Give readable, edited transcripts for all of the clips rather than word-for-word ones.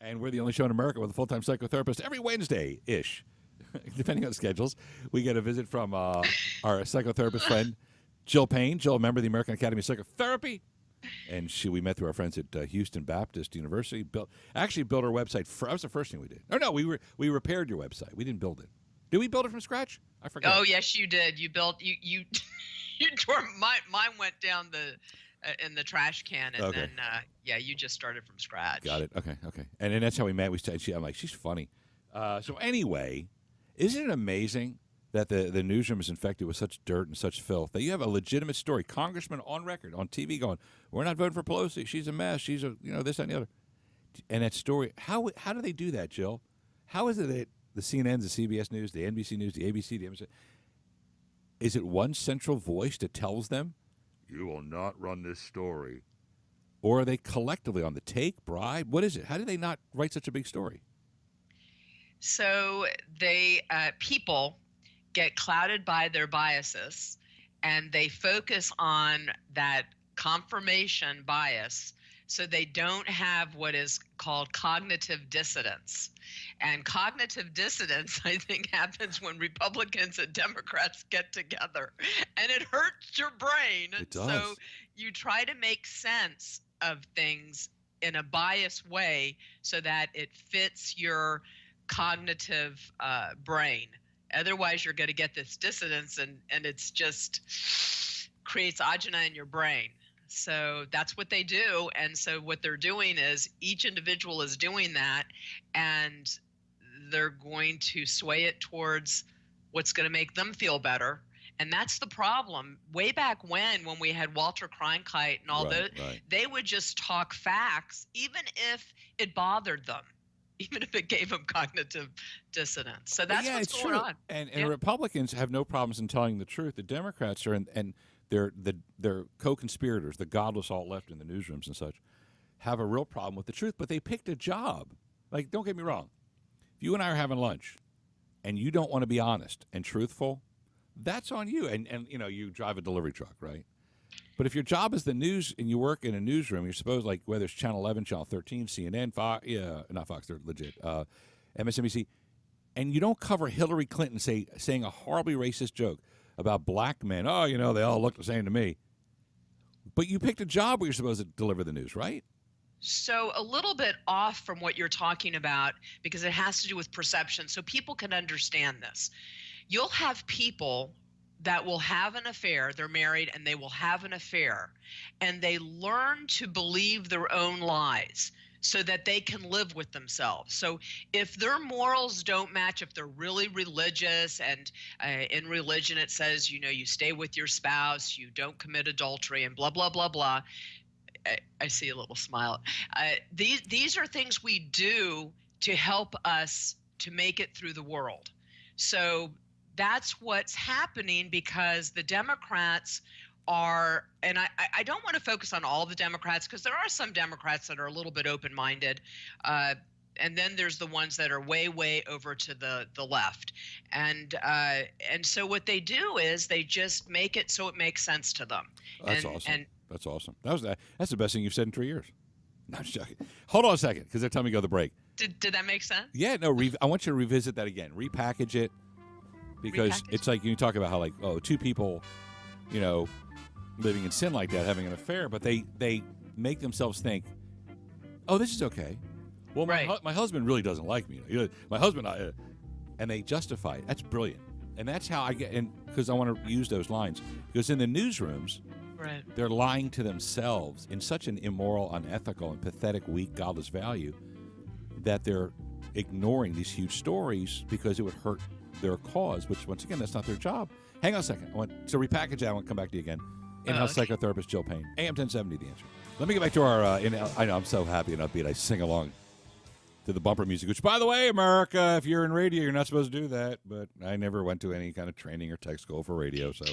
And we're the only show in America with a full-time psychotherapist every Wednesday-ish, depending on schedules. We get a visit from our psychotherapist friend, Jill Payne. Jill, a member of the American Academy of Psychotherapy. And we met through our friends at Houston Baptist University. Built our website. That was the first thing we did. No, we repaired your website. We didn't build it. Did we build it from scratch? I forgot. Oh yes, you did. You built you tore mine went down in the trash can, and then you just started from scratch. Got it. Okay. And then that's how we met. I'm like, she's funny. So anyway, isn't it amazing that the newsroom is infected with such dirt and such filth that you have a legitimate story, congressman on record on TV going, "We're not voting for Pelosi. She's a mess. She's a this that, and the other." And that story, how do they do that, Jill? How is it that the CNN, the CBS News, the NBC News, the ABC, the MSN, is it one central voice that tells them, "You will not run this story"? Or are they collectively on the take, bribe? What is it? How do they not write such a big story? So people get clouded by their biases, and they focus on that confirmation bias, so they don't have what is called cognitive dissidence. And cognitive dissidence, I think, happens when Republicans and Democrats get together, and it hurts your brain. It does. So you try to make sense of things in a biased way so that it fits your cognitive brain. Otherwise, you're going to get this dissidence, and it's just creates agita in your brain. So that's what they do. And so what they're doing is each individual is doing that, and they're going to sway it towards what's going to make them feel better. And that's the problem. Way back when we had Walter Cronkite and all those, they would just talk facts, even if it bothered them, even if it gave them cognitive dissonance. So that's what's going on. And Republicans have no problems in telling the truth. The Democrats are, and they're co-conspirators, the godless alt-left in the newsrooms and such, have a real problem with the truth. But they picked a job. Like, don't get me wrong. If you and I are having lunch and you don't want to be honest and truthful, that's on you. And you drive a delivery truck, right? But if your job is the news and you work in a newsroom, you're supposed, like, whether it's Channel 11, Channel 13, CNN, Fox, not Fox, they're legit, MSNBC, and you don't cover Hillary Clinton saying a horribly racist joke about black men. Oh, they all look the same to me. But you picked a job where you're supposed to deliver the news, right? So a little bit off from what you're talking about, because it has to do with perception, so people can understand this. You'll have people that will have an affair, they're married, and they will have an affair, and they learn to believe their own lies so that they can live with themselves. So if their morals don't match, if they're really religious, and in religion it says, you stay with your spouse, you don't commit adultery, and blah, blah, blah, blah. I see a little smile. These are things we do to help us to make it through the world. So that's what's happening, because the Democrats are, and I don't want to focus on all the Democrats, because there are some Democrats that are a little bit open-minded, and then there's the ones that are way, way over to the left. And so what they do is they just make it so it makes sense to them. That's awesome. That's awesome. That's the best thing you've said in 3 years. No, I'm just joking. Hold on a second, because they're telling me to go to the break. Did that make sense? Yeah, no, I want you to revisit that again. Repackage it, because it's like you talk about how, like, two people, living in sin like that, having an affair, but they make themselves think, oh, this is okay. Well, my husband really doesn't like me. My husband, and they justify it. That's brilliant. And that's how I get, and because I want to use those lines, because in the newsrooms, they're lying to themselves in such an immoral, unethical, and pathetic, weak, godless value that they're ignoring these huge stories because it would hurt their cause, which, once again, that's not their job. Hang on a second. So repackage that. I want to come back to you again. In-house psychotherapist Jill Payne. AM 1070, The Answer. Let me get back to our, I know, I'm so happy and upbeat. I sing along to the bumper music, which, by the way, America, if you're in radio, you're not supposed to do that. But I never went to any kind of training or tech school for radio. So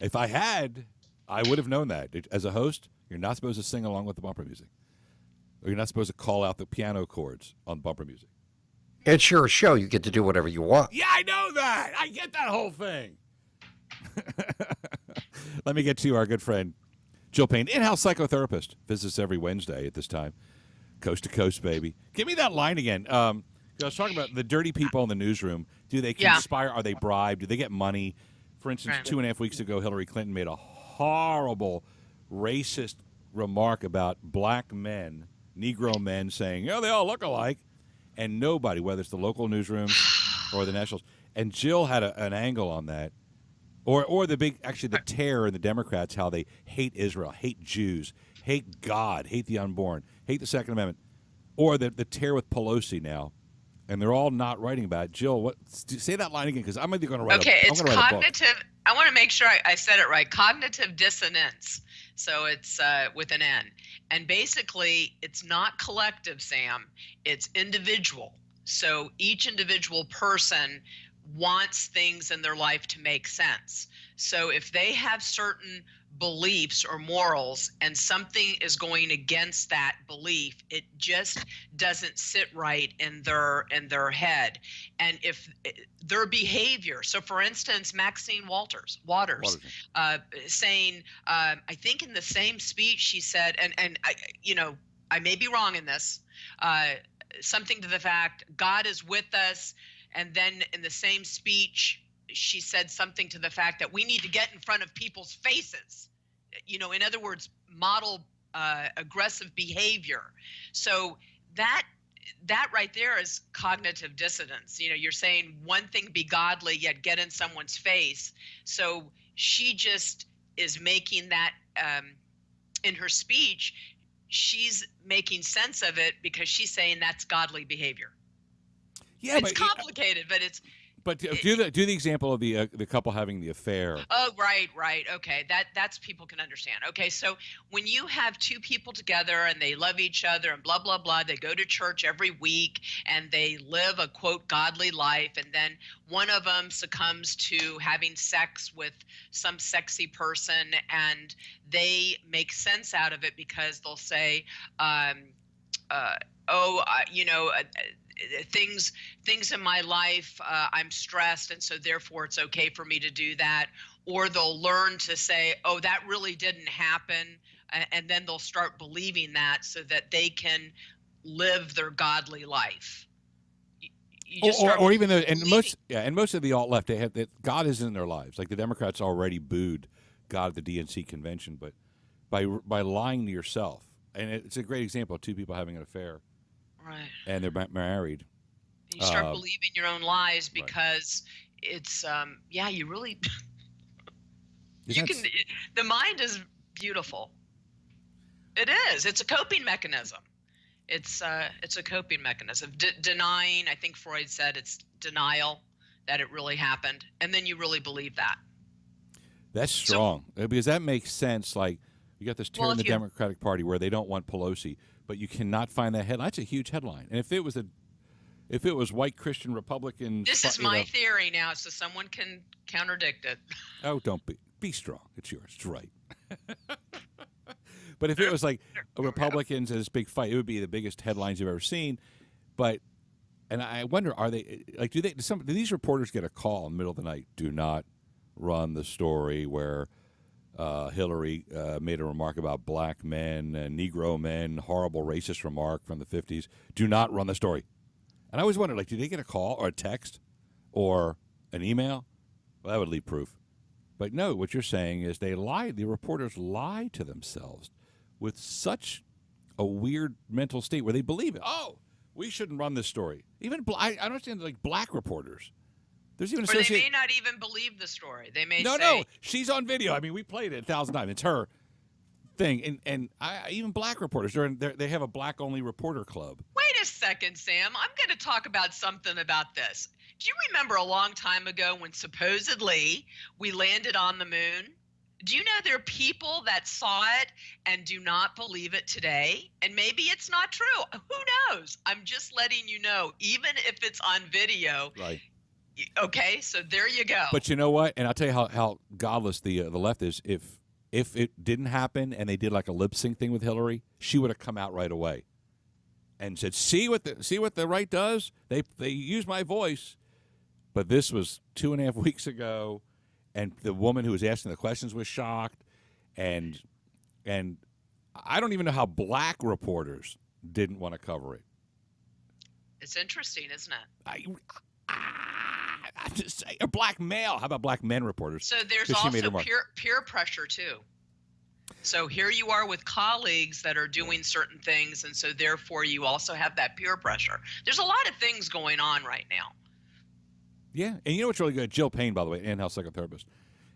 if I had, I would have known that. As a host, you're not supposed to sing along with the bumper music. Or you're not supposed to call out the piano chords on bumper music. It's your show. You get to do whatever you want. Yeah, I know that. I get that whole thing. Let me get to our good friend, Jill Payne, in-house psychotherapist. Visits every Wednesday at this time. Coast to coast, baby. Give me that line again. I was talking about the dirty people in the newsroom. Do they conspire? Are they bribed? Do they get money? For instance, 2.5 weeks ago, Hillary Clinton made a horrible, racist remark about black men, Negro men, saying, they all look alike. And nobody, whether it's the local newsrooms or the nationals, and Jill had an angle on that. Or the tear in the Democrats, how they hate Israel, hate Jews, hate God, hate the unborn, hate the Second Amendment. Or the tear with Pelosi now. And they're all not writing about it. Jill, say that line again, because I'm either going to write it's cognitive. I want to make sure I said it right. Cognitive dissonance. So it's with an N. And basically, it's not collective, Sam. It's individual. So each individual person wants things in their life to make sense. So if they have certain beliefs or morals and something is going against that belief, it just doesn't sit right in their head. And if their behavior, so for instance, Maxine Waters saying, I think in the same speech she said, and I may be wrong in this, something to the fact God is with us, and then in the same speech she said something to the fact that we need to get in front of people's faces. In other words, model aggressive behavior. So that right there is cognitive dissonance. You're saying one thing be godly, yet get in someone's face. So she just is making that in her speech, she's making sense of it because she's saying that's godly behavior. Yeah, it's complicated, but it's. But do the example of the couple having the affair. Oh, right. Okay, that's people can understand. Okay, so when you have two people together and they love each other and blah blah blah, they go to church every week and they live a quote godly life, and then one of them succumbs to having sex with some sexy person, and they make sense out of it because they'll say, things in my life, I'm stressed, and so therefore it's okay for me to do that. Or they'll learn to say, oh, that really didn't happen, and then they'll start believing that so that they can live their godly life. Or even though, and most of the alt left, they have that God is in their lives. Like the Democrats already booed God at the DNC convention, but by lying to yourself, and it's a great example of two people having an affair. Right. And they're married. You start believing your own lies because it's, you really, the mind is beautiful. It is. It's a coping mechanism. It's a coping mechanism. Denying, I think Freud said it's denial that it really happened. And then you really believe that. That's strong because that makes sense. Like you got this tear in the Democratic Party where they don't want Pelosi. But you cannot find that headline. That's a huge headline. And if it was white Christian Republicans, this is my theory now, so someone can contradict it. Oh, don't be strong. It's yours. It's right. But if it was like Republicans in this big fight, it would be the biggest headlines you've ever seen. And I wonder, are they like? Do these reporters get a call in the middle of the night? Do not run the story where. Hillary made a remark about black men, Negro men, horrible racist remark from the 50s. Do not run the story. And I always wondered, do they get a call or a text or an email? Well, that would leave proof. But no, what you're saying is they lied. The reporters lie to themselves with such a weird mental state where they believe it. Oh, we shouldn't run this story. Even I understand black reporters. There's even or they may not even believe the story. They may say, no, she's on video. I mean, we played it 1,000 times. It's her thing. And even black reporters, they have a black-only reporter club. Wait a second, Sam. I'm going to talk about something about this. Do you remember a long time ago when supposedly we landed on the moon? Do you know there are people that saw it and do not believe it today? And maybe it's not true. Who knows? I'm just letting you know, even if it's on video. Right. Okay, so there you go. But you know what? And I'll tell you how godless the left is. If it didn't happen and they did like a lip sync thing with Hillary, she would have come out right away and said, "See what the right does? They use my voice." But this was 2.5 weeks ago, and the woman who was asking the questions was shocked, and I don't even know how black reporters didn't want to cover it. It's interesting, isn't it? I just say a black male. How about black men reporters? So there's 'Cause she made a also remark. peer pressure too. So here you are with colleagues that are doing certain things, and so therefore you also have that peer pressure. There's a lot of things going on right now. Yeah, and you know what's really good? Jill Payne, by the way, in-house psychotherapist.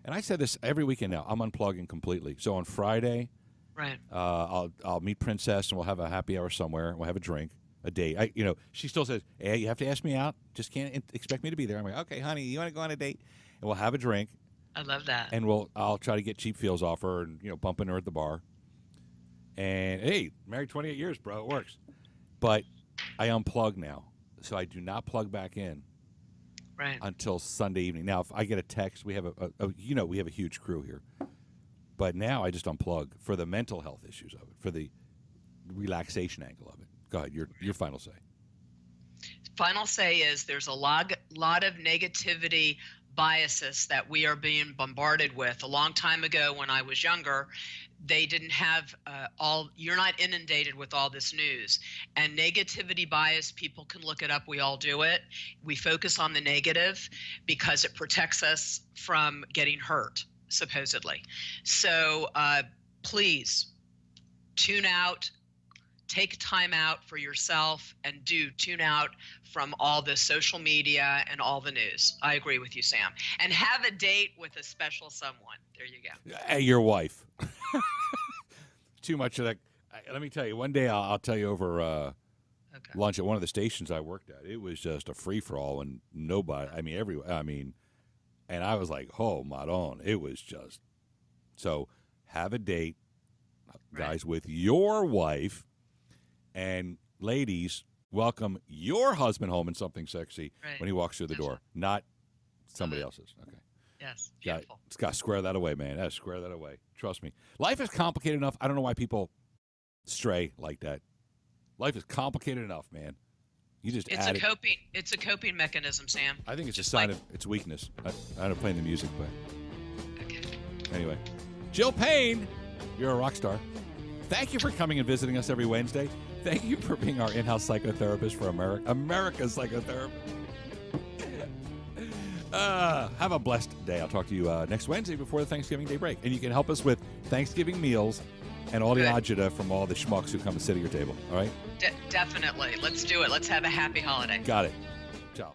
And I said this every weekend now. I'm unplugging completely. So on Friday, Right. I'll meet Princess and we'll have a happy hour somewhere. We'll have a drink, a date. She still says, "Hey, you have to ask me out. Just can't expect me to be there." I'm like, "Okay, honey, you want to go on a date?" And we'll have a drink. I love that. And I'll try to get cheap feels off her and bumping her at the bar. And hey, married 28 years, bro, it works. But I unplug now, so I do not plug back in Right. until Sunday evening. Now, if I get a text, we have we have a huge crew here. But now I just unplug for the mental health issues of it, for the relaxation angle of it. Go ahead, your final say. Final say is there's a lot of negativity biases that we are being bombarded with. A long time ago when I was younger, they didn't have you're not inundated with all this news. And negativity bias, people can look it up. We all do it. We focus on the negative because it protects us from getting hurt, supposedly. So please tune out. Take time out for yourself and tune out from all the social media and all the news. I agree with you, Sam. And have a date with a special someone. There you go. Hey, your wife. Too much of that. Let me tell you, one day I'll tell you over lunch at one of the stations I worked at. It was just a free-for-all and nobody, and I was like, oh, madon. It was just, so have a date, guys, with your wife. And ladies, welcome your husband home in something sexy when he walks through the door, not somebody else's. Okay. Yes. Beautiful. It's got to square that away, man. Square that away. Trust me. Life is complicated enough. I don't know why people stray like that. Life is complicated enough, man. You just It's a coping mechanism, Sam. I think it's just a sign of its weakness. I don't know playing the music, but Okay. anyway. Jill Payne, you're a rock star. Thank you for coming and visiting us every Wednesday. Thank you for being our in-house psychotherapist for America's psychotherapist. Have a blessed day. I'll talk to you next Wednesday before the Thanksgiving Day break. And you can help us with Thanksgiving meals and all the agita from all the schmucks who come and sit at your table. All right? Definitely. Let's do it. Let's have a happy holiday. Got it. Ciao.